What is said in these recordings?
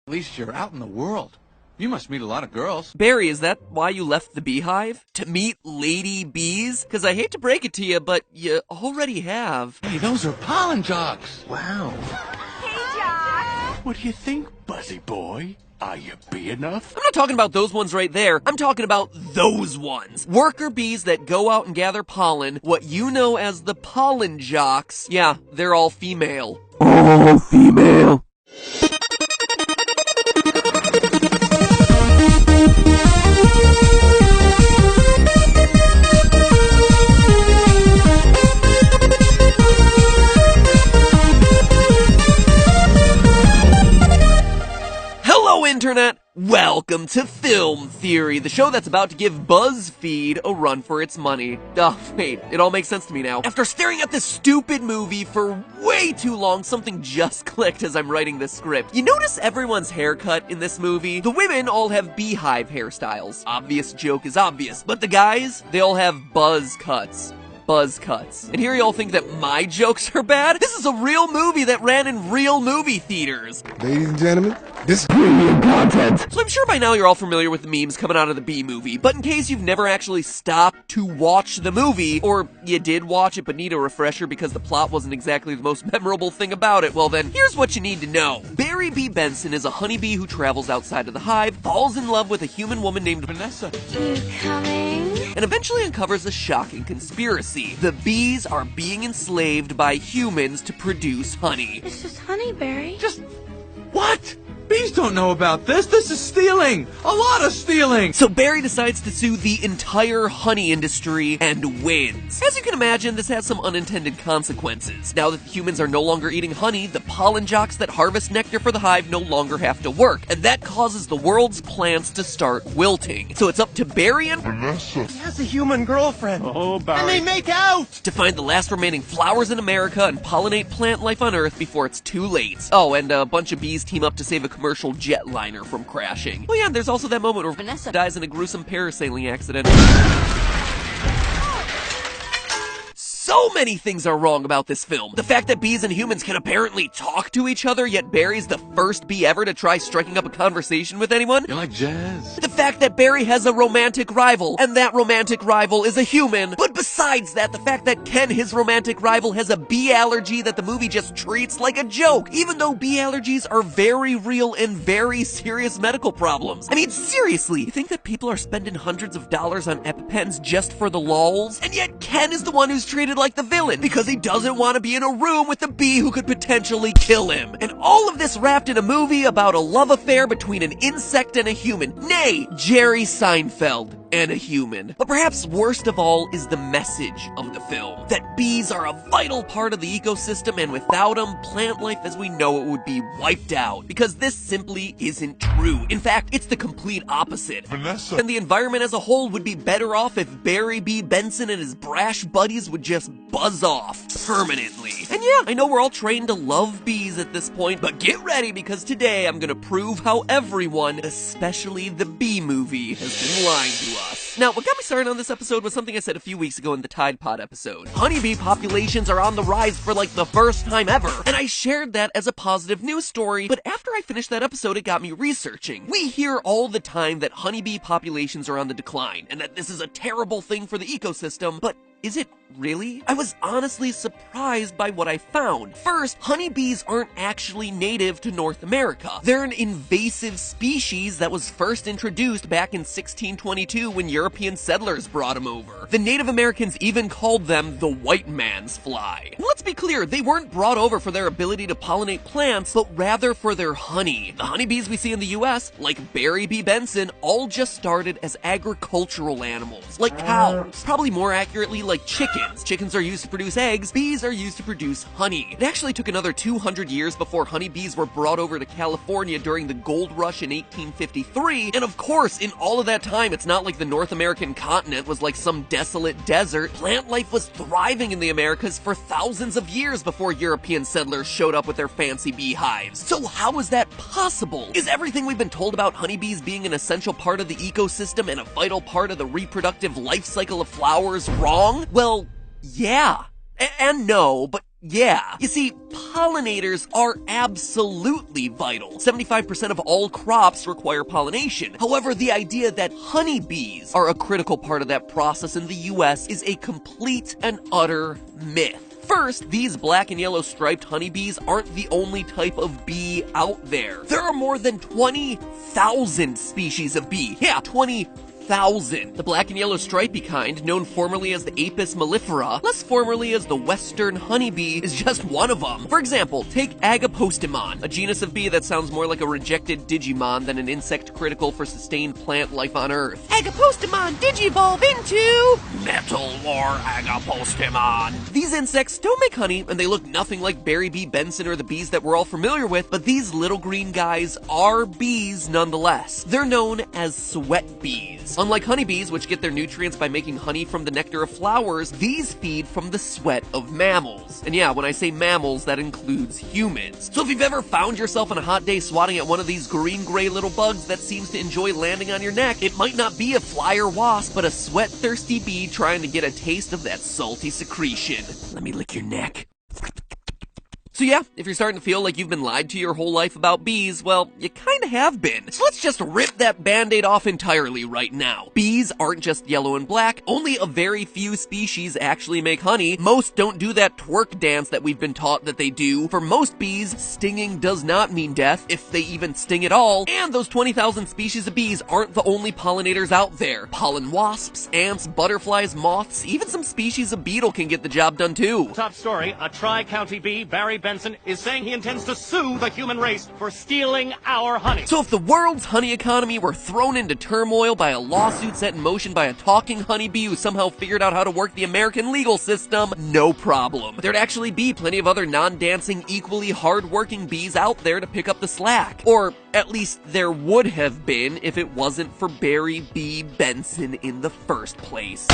At least you're out in the world. You must meet a lot of girls. Barry, is that why you left the beehive? To meet lady bees? Because I hate to break it to you, but you already have. Hey, those are pollen jocks. Wow. Hey, Jock. What do you think, Buzzy boy? Are you bee enough? I'm not talking about those ones right there. I'm talking about those ones. Worker bees that go out and gather pollen, what you know as the pollen jocks. Yeah, they're all female. All female. Internet, welcome to Film Theory, the show that's about to give BuzzFeed a run for its money. Oh, wait, it all makes sense to me now. After staring at this stupid movie for way too long, something just clicked as I'm writing this script. You notice everyone's haircut in this movie? The women all have beehive hairstyles. Obvious joke is obvious, but the guys, they all have buzz cuts. Buzz cuts. And here y'all think that my jokes are bad? This is a real movie that ran in real movie theaters. Ladies and gentlemen, this is premium content. So I'm sure by now you're all familiar with the memes coming out of the Bee Movie, but in case you've never actually stopped to watch the movie, or you did watch it but need a refresher because the plot wasn't exactly the most memorable thing about it, well then, here's what you need to know. Barry B. Benson is a honeybee who travels outside of the hive, falls in love with a human woman named Vanessa. You coming? And eventually uncovers a shocking conspiracy. The bees are being enslaved by humans to produce honey. It's just honey, Barry. Just what? Bees don't know about this. This is stealing. A lot of stealing. So Barry decides to sue the entire honey industry and wins. As you can imagine, this has some unintended consequences. Now that the humans are no longer eating honey, the pollen jocks that harvest nectar for the hive no longer have to work, and that causes the world's plants to start wilting. So it's up to Barry and Vanessa. He has a human girlfriend. Oh, Barry. And they make out! to find the last remaining flowers in America and pollinate plant life on Earth before it's too late. Oh, and a bunch of bees team up to save a commercial jetliner from crashing. Oh yeah, there's also that moment where Vanessa dies in a gruesome parasailing accident. So many things are wrong about this film. The fact that bees and humans can apparently talk to each other, yet Barry's the first bee ever to try striking up a conversation with anyone. You like jazz? The fact that Barry has a romantic rival, and that romantic rival is a human. But besides that, the fact that Ken, his romantic rival, has a bee allergy that the movie just treats like a joke, even though bee allergies are very real and very serious medical problems. I mean, seriously, you think that people are spending hundreds of dollars on EpiPens just for the lols? And yet Ken is the one who's treated like the villain because he doesn't want to be in a room with a bee who could potentially kill him. And all of this wrapped in a movie about a love affair between an insect and a human. Nay, Jerry Seinfeld and a human. But perhaps worst of all is the message of the film. That bees are a vital part of the ecosystem, and without them, plant life as we know it would be wiped out. Because this simply isn't true. In fact, it's the complete opposite. Vanessa. And the environment as a whole would be better off if Barry B. Benson and his brash buddies would just buzz off permanently. And yeah, I know we're all trained to love bees at this point, but get ready because today I'm gonna prove how everyone, especially the Bee Movie, has been lying to us. Now, what got me started on this episode was something I said a few weeks ago in the Tide Pod episode. Honeybee populations are on the rise for like the first time ever, and I shared that as a positive news story, but after I finished that episode, it got me researching. We hear all the time that honeybee populations are on the decline, and that this is a terrible thing for the ecosystem, but is it really? I was honestly surprised by what I found. First, honeybees aren't actually native to North America. They're an invasive species that was first introduced back in 1622 when European settlers brought them over. The Native Americans even called them the white man's fly. And let's be clear, they weren't brought over for their ability to pollinate plants, but rather for their honey. The honeybees we see in the US, like Barry B. Benson, all just started as agricultural animals, like cows. Probably more accurately, like chickens. Chickens are used to produce eggs, bees are used to produce honey. It actually took another 200 years before honeybees were brought over to California during the gold rush in 1853, and of course, in all of that time, it's not like the North American continent was like some desolate desert. Plant life was thriving in the Americas for thousands of years before European settlers showed up with their fancy beehives. So how is that possible? Is everything we've been told about honeybees being an essential part of the ecosystem and a vital part of the reproductive life cycle of flowers wrong? Well, yeah. And no, but yeah. You see, pollinators are absolutely vital. 75% of all crops require pollination. However, the idea that honeybees are a critical part of that process in the US is a complete and utter myth. First, these black and yellow striped honeybees aren't the only type of bee out there. There are more than 20,000 species of bee. Yeah, 20,000. The black and yellow stripy kind, known formerly as the Apis mellifera, less formerly as the western honeybee, is just one of them. For example, take Agapostemon, a genus of bee that sounds more like a rejected Digimon than an insect critical for sustained plant life on Earth. Agapostemon digivolve into Metal Lore Agapostemon. These insects don't make honey, and they look nothing like Barry B. Benson or the bees that we're all familiar with, but these little green guys are bees nonetheless. They're known as sweat bees. Unlike honeybees, which get their nutrients by making honey from the nectar of flowers, these feed from the sweat of mammals. And yeah, when I say mammals, that includes humans. So if you've ever found yourself on a hot day swatting at one of these green-gray little bugs that seems to enjoy landing on your neck, it might not be a fly or wasp, but a sweat-thirsty bee trying to get a taste of that salty secretion. Let me lick your neck. So yeah, if you're starting to feel like you've been lied to your whole life about bees, well, you kinda have been. So let's just rip that band-aid off entirely right now. Bees aren't just yellow and black, only a very few species actually make honey. Most don't do that twerk dance that we've been taught that they do. For most bees, stinging does not mean death, if they even sting at all. And those 20,000 species of bees aren't the only pollinators out there. Pollen wasps, ants, butterflies, moths, even some species of beetle can get the job done too. Top story, a Tri-County bee, Barry Benson, is saying he intends to sue the human race for stealing our honey. So if the world's honey economy were thrown into turmoil by a lawsuit set in motion by a talking honeybee who somehow figured out how to work the American legal system, no problem. There'd actually be plenty of other non-dancing, equally hard-working bees out there to pick up the slack. Or at least there would have been if it wasn't for Barry B. Benson in the first place.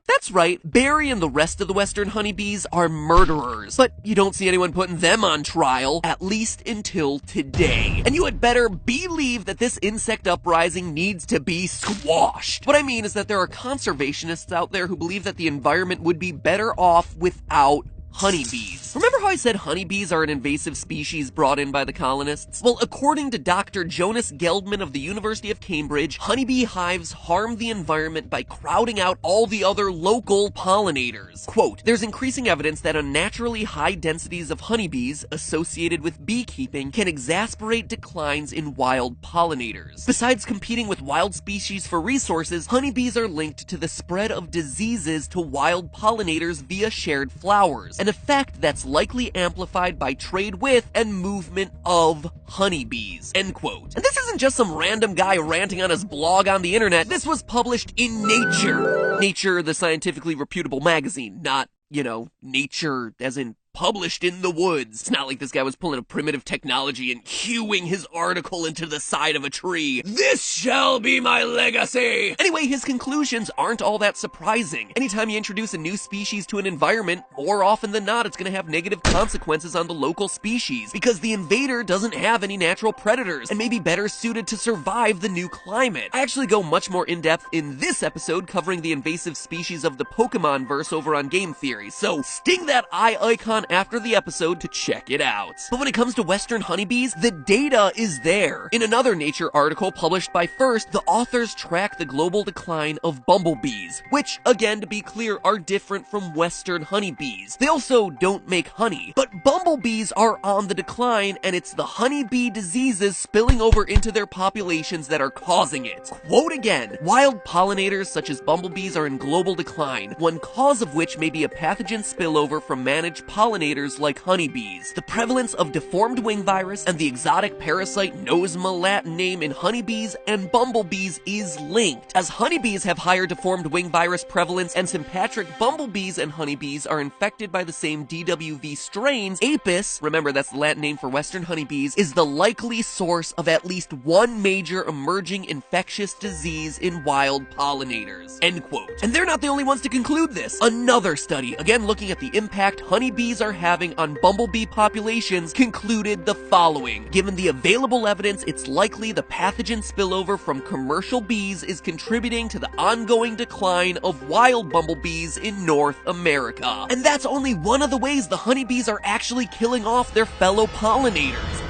That's right, Barry and the rest of the western honeybees are murderers, but you don't see anyone putting them on trial, at least until today. And you had better believe that this insect uprising needs to be squashed. What I mean is that there are conservationists out there who believe that the environment would be better off without honeybees. Remember how I said honeybees are an invasive species brought in by the colonists? Well, according to Dr. Jonas Geldman of the University of Cambridge, honeybee hives harm the environment by crowding out all the other local pollinators. Quote, there's increasing evidence that unnaturally high densities of honeybees associated with beekeeping can exacerbate declines in wild pollinators. Besides competing with wild species for resources, honeybees are linked to the spread of diseases to wild pollinators via shared flowers, an effect that's likely amplified by trade with and movement of honeybees, end quote. And this isn't just some random guy ranting on his blog on the internet. This was published in Nature. Nature, the scientifically reputable magazine, not, you know, Nature as in published in the woods. It's not like this guy was pulling a primitive technology and hewing his article into the side of a tree. This shall be my legacy! Anyway, his conclusions aren't all that surprising. Anytime you introduce a new species to an environment, more often than not, it's gonna have negative consequences on the local species, because the invader doesn't have any natural predators, and may be better suited to survive the new climate. I actually go much more in-depth in this episode covering the invasive species of the Pokemon verse over on Game Theory, so sting that eye icon after the episode to check it out. But when it comes to western honeybees, the data is there. In another Nature article published by First, the authors track the global decline of bumblebees, which, again, to be clear, are different from western honeybees. They also don't make honey, but bumblebees are on the decline, and it's the honeybee diseases spilling over into their populations that are causing it. Quote again, wild pollinators such as bumblebees are in global decline, one cause of which may be a pathogen spillover from managed pollinators like honeybees. The prevalence of deformed wing virus and the exotic parasite nosema Latin name in honeybees and bumblebees is linked, as honeybees have higher deformed wing virus prevalence and sympatric bumblebees and honeybees are infected by the same DWV strains. Apis, remember that's the Latin name for western honeybees, is the likely source of at least one major emerging infectious disease in wild pollinators, end quote. And they're not the only ones to conclude this. Another study, again looking at the impact honeybees are are having on bumblebee populations concluded the following. Given the available evidence, it's likely the pathogen spillover from commercial bees is contributing to the ongoing decline of wild bumblebees in North America. And that's only one of the ways the honeybees are actually killing off their fellow pollinators.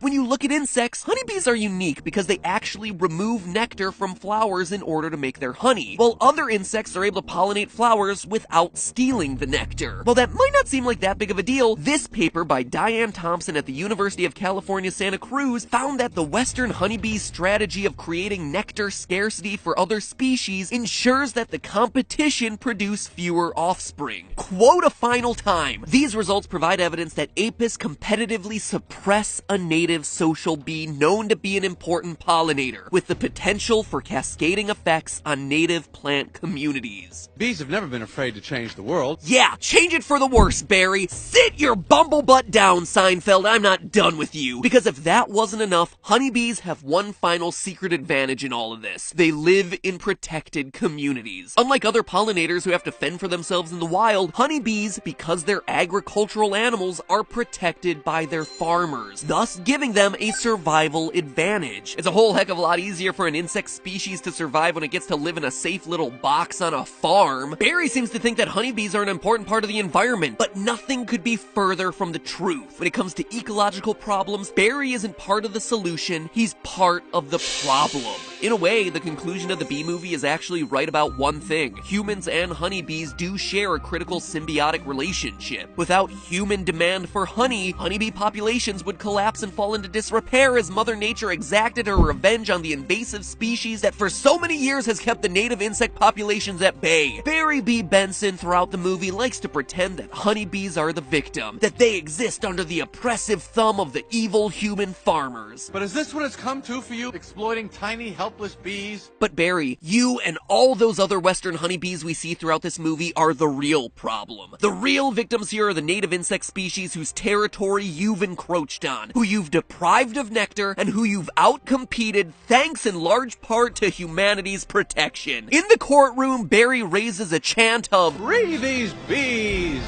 When you look at insects, honeybees are unique because they actually remove nectar from flowers in order to make their honey, while other insects are able to pollinate flowers without stealing the nectar. While that might not seem like that big of a deal, this paper by Diane Thompson at the University of California, Santa Cruz found that the western honeybee's strategy of creating nectar scarcity for other species ensures that the competition produce fewer offspring. Quote a final time. These results provide evidence that apis competitively suppress a native social bee known to be an important pollinator, with the potential for cascading effects on native plant communities. Bees have never been afraid to change the world. Yeah, change it for the worse, Barry. Sit your bumblebutt down, Seinfeld. I'm not done with you. Because if that wasn't enough, honeybees have one final secret advantage in all of this. They live in protected communities. Unlike other pollinators who have to fend for themselves in the wild, honeybees, because they're agricultural animals, are protected by their farmers, thus giving them a survival advantage. It's a whole heck of a lot easier for an insect species to survive when it gets to live in a safe little box on a farm. Barry seems to think that honeybees are an important part of the environment, but nothing could be further from the truth. When it comes to ecological problems, Barry isn't part of the solution, he's part of the problem. In a way, the conclusion of the bee movie is actually right about one thing. Humans and honeybees do share a critical symbiotic relationship. Without human demand for honey, honeybee populations would collapse and fall into disrepair as Mother Nature exacted her revenge on the invasive species that for so many years has kept the native insect populations at bay. Barry B. Benson throughout the movie likes to pretend that honeybees are the victim, that they exist under the oppressive thumb of the evil human farmers. But is this what it's come to for you? Exploiting tiny, helpless bees? But Barry, you and all those other western honeybees we see throughout this movie are the real problem. The real victims here are the native insect species whose territory you've encroached on, who you've deprived of nectar, and who you've outcompeted thanks in large part to humanity's protection. In the courtroom, Barry raises a chant of, Free these bees!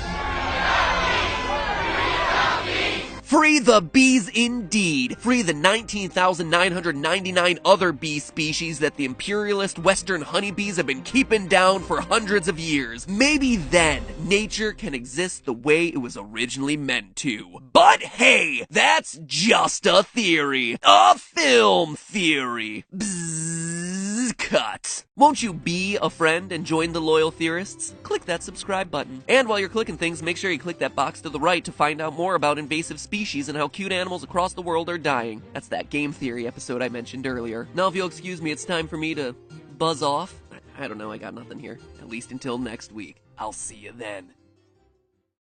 Free the bees indeed! Free the 19,999 other bee species that the imperialist western honeybees have been keeping down for hundreds of years. Maybe then, nature can exist the way it was originally meant to. But hey, that's just a theory. A film theory. Bzzz, cut. Won't you be a friend and join the loyal theorists? Click that subscribe button. And while you're clicking things, make sure you click that box to the right to find out more about invasive species and how cute animals across the world are dying. That's that game theory episode I mentioned earlier. Now if you'll excuse me, it's time for me to buzz off. I don't know, I got nothing here. At least until next week. I'll see you then.